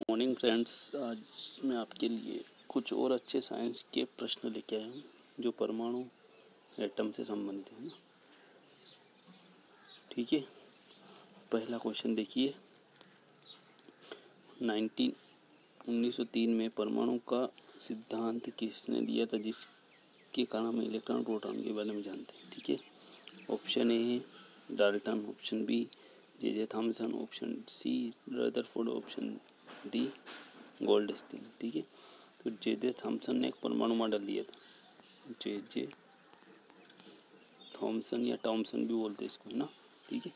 Morning friends, आज मैं आपके लिए कुछ और अच्छे साइंस के प्रश्न लेके आया हूँ जो परमाणु एटम से संबंधित है ना। ठीक है, पहला क्वेश्चन देखिए। 1903 में परमाणु का सिद्धांत किसने दिया था जिसके कारण हम इलेक्ट्रॉन प्रोटॉन के बारे में जानते हैं। ठीक है, ऑप्शन ए है Dalton, option B J Thomson, option C Rutherford, option D Goldstein. ठीक है, तो जे थॉमसन ने एक परमाणु मॉडल दिया था। जे थॉमसन या टॉमसन भी बोलते हैं इसको, है ना। ठीक है,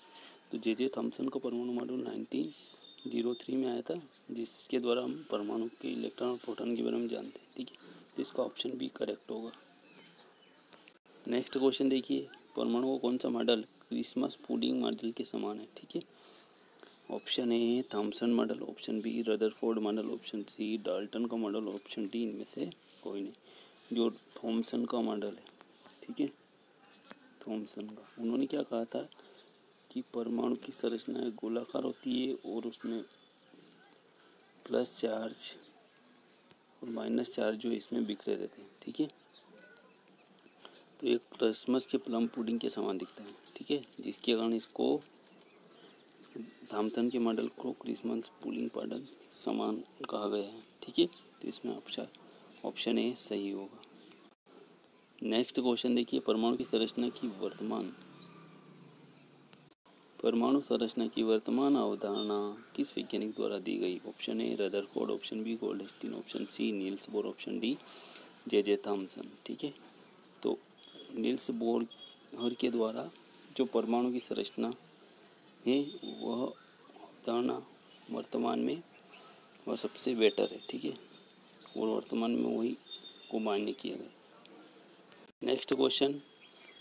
तो जे थॉमसन का परमाणु मॉडल 1903 में आया था जिसके द्वारा हम परमाणु के इलेक्ट्रॉन और प्रोटॉन के बारे में जानते हैं। ठीक है, तो इसका ऑप्शन बी करेक्ट होगा। नेक्स्ट क्वेश्चन देखिए, परमाणु का कौन सा मॉडल क्रिसमस पुडिंग मॉडल के समान है। ठीक है, ऑप्शन ए है Thomson model, option B Rutherford model, option C Dalton का मॉडल, ऑप्शन डी इनमें से कोई नहीं। जो थॉमसन का मॉडल है, ठीक है, थॉमसन का, उन्होंने क्या कहा था कि परमाणु की संरचना गोलाकार होती है और उसमें प्लस चार्ज और माइनस चार्ज जो इसमें बिखरे रहते हैं। ठीक है, तो एक क्रिसमस के प्लम पुडिंग के समान दिखता है। ठीक है, जिसके कारण इसको थॉमसन के मॉडल को क्रिसमस पुडिंग मॉडल समान कहा गया है। ठीक है, तो इसमें ऑप्शन ए सही होगा। नेक्स्ट क्वेश्चन देखिए, परमाणु संरचना की वर्तमान अवधारणा किस वैज्ञानिक द्वारा दी गई। Option A Rutherford, option B Goldstein, option C Niels Bohr, option D J Thomson. ठीक है, तो नील्स बोर के द्वारा जो परमाणु की संरचना है वह अवधारणा वर्तमान में वह सबसे बेटर है। ठीक है, और वर्तमान में वही को मान्य किया गया। नेक्स्ट क्वेश्चन,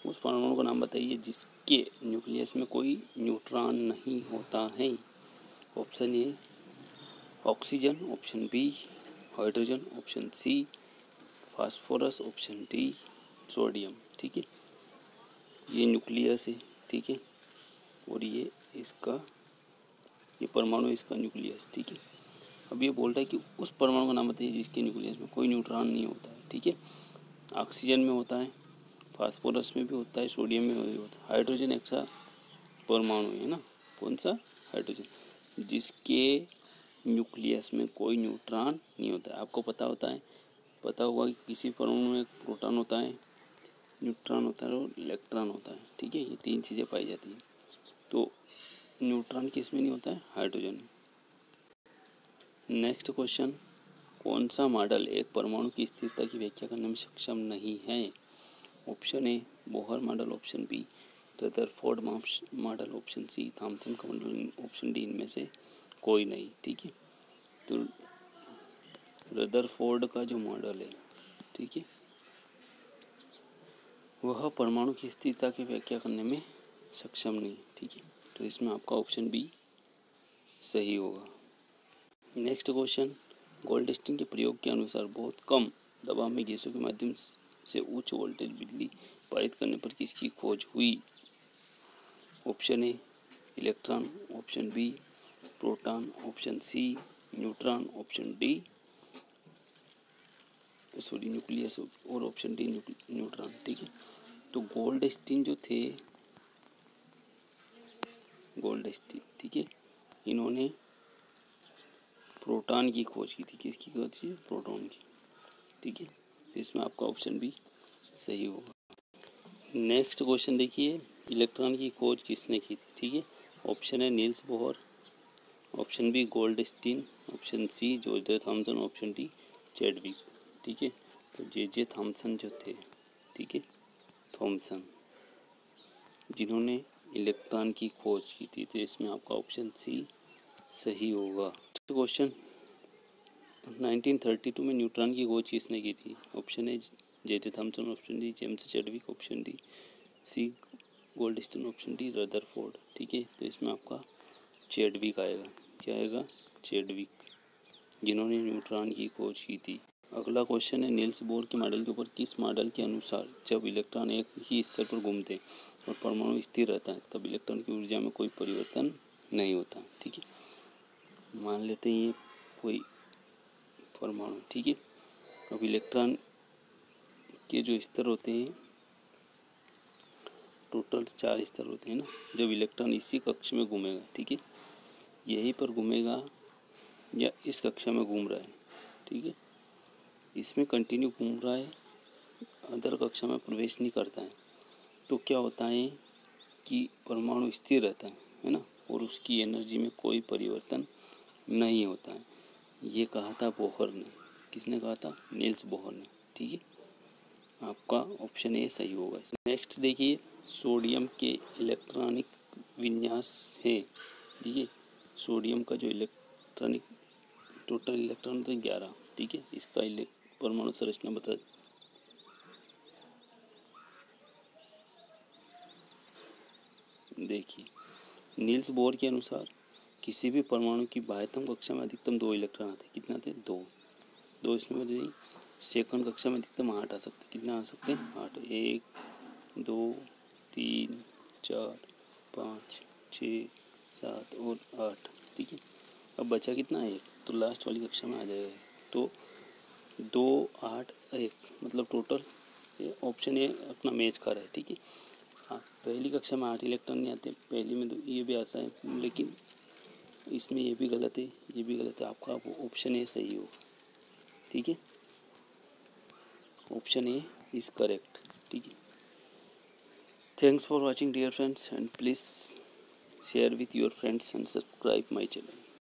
उस परमाणु का नाम बताइए जिसके न्यूक्लियस में कोई न्यूट्रॉन नहीं होता है। Option A oxygen, option B hydrogen, option C phosphorus, option D sodium. ठीक है, ये न्यूक्लियस है। ठीक है, और ये परमाणु इसका न्यूक्लियस। ठीक है, अब ये बोल रहा है कि उस परमाणु का नाम बताइए जिसके न्यूक्लियस में कोई न्यूट्रॉन नहीं होता है। ठीक है, ऑक्सीजन में होता है, फास्फोरस में भी होता है, सोडियम में भी होता है। हाइड्रोजन एक सा परमाणु है ना, कौन सा, हाइड्रोजन, जिसके न्यूक्लियस में कोई न्यूट्रॉन नहीं होता है। आपको पता होगा कि किसी परमाणु में प्रोटॉन होता है, न्यूट्रॉन होता है और इलेक्ट्रॉन होता है। ठीक है, ये तीन चीज़ें पाई जाती हैं। तो न्यूट्रॉन किस में नहीं होता है, हाइड्रोजन में। नेक्स्ट क्वेश्चन, कौन सा मॉडल एक परमाणु की स्थिरता की व्याख्या करने में सक्षम नहीं है। Option A Bohr model, option B Rutherford model, option C Thomson का मॉडल, ऑप्शन डी इनमें से कोई नहीं। ठीक है, तो रदरफोर्ड का जो मॉडल है, ठीक है, वह परमाणु की स्थिरता की व्याख्या करने में सक्षम नहीं। ठीक है, तो इसमें आपका ऑप्शन बी सही होगा। नेक्स्ट क्वेश्चन, गोल्डस्टीन के प्रयोग के अनुसार बहुत कम दबाव में गैसों के माध्यम से उच्च वोल्टेज बिजली पारित करने पर किसकी खोज हुई। Option A electron, option B proton, option C neutron, option D nucleus और ऑप्शन डी न्यूट्रॉन। ठीक है, तो गोल्डस्टीन जो थे, ठीक है, इन्होंने प्रोटॉन की खोज की थी। किसकी खोज की, प्रोटॉन की। ठीक है, तो इसमें आपका ऑप्शन बी सही होगा। नेक्स्ट क्वेश्चन देखिए, इलेक्ट्रॉन की खोज किसने की थी। ठीक है, ऑप्शन है Niels Bohr, option B Goldstein, option C J Thomson, option D Chadwick. ठीक है, तो जे थॉमसन जो थे, ठीक है, थॉमसन, जिन्होंने इलेक्ट्रॉन की खोज की थी, तो इसमें आपका ऑप्शन सी सही होगा। क्वेश्चन, 1932 में न्यूट्रॉन की खोज किसने की थी। ऑप्शन है J Thomson, option D James Chadwick, option D C Goldstein, option D Rutherford. ठीक है, तो इसमें आपका चैडविक आएगा। क्या आएगा, चैडविक, जिन्होंने न्यूट्रॉन की खोज की थी। अगला क्वेश्चन है, नील्स बोर के मॉडल के ऊपर किस मॉडल के अनुसार जब इलेक्ट्रॉन एक ही स्तर पर घूमते और परमाणु स्थिर रहता है तब इलेक्ट्रॉन की ऊर्जा में कोई परिवर्तन नहीं होता। ठीक है, मान लेते हैं ये वही परमाणु, ठीक है। अब इलेक्ट्रॉन के जो स्तर होते हैं, टोटल 4 स्तर होते हैं ना। जब इलेक्ट्रॉन इसी कक्ष में घूमेगा, ठीक है, यहीं पर घूमेगा या इस कक्षा में घूम रहा है, ठीक है, इसमें कंटिन्यू घूम रहा है, अदर कक्षा में प्रवेश नहीं करता है, तो क्या होता है कि परमाणु स्थिर रहता है ना, और उसकी एनर्जी में कोई परिवर्तन नहीं होता है। ये कहा था बोहर ने। किसने कहा था? नील्स बोहर ने, ठीक है। आपका ऑप्शन ए सही होगा। नेक्स्ट देखिए, सोडियम के इलेक्ट्रॉनिक विन्यास है, ठीक है। सोडियम का जो इलेक्ट्रॉनिक टोटल इलेक्ट्रॉन होते हैं 11, ठीक है। इसका परमाणु संरचना बता। देखिए, नील्स बोहर के अनुसार किसी भी परमाणु की बाह्यतम कक्षा में अधिकतम 2 इलेक्ट्रॉन आते हैं। कितना आते हैं? 2 इसमें बता। सेकंड कक्षा में अधिकतम 8 आ सकते हैं। कितना आ सकते हैं? 8। 1 2 3 4 5 6 7 और 8, ठीक है। अब बचा कितना है? 1, तो लास्ट वाली कक्षा में आ जाएगा। तो 2 8 1 मतलब टोटल ऑप्शन ए अपना मैच कर रहा है, ठीक है। हाँ, पहली कक्षा में 8 इलेक्ट्रॉन नहीं आते, पहली में 2, ये भी आता है, लेकिन इसमें ये भी गलत है, ये भी गलत है। आपका ऑप्शन ए सही होगा, ठीक है। ऑप्शन ए इज करेक्ट, ठीक है। Thanks for watching dear friends, and please share with your friends and subscribe my channel.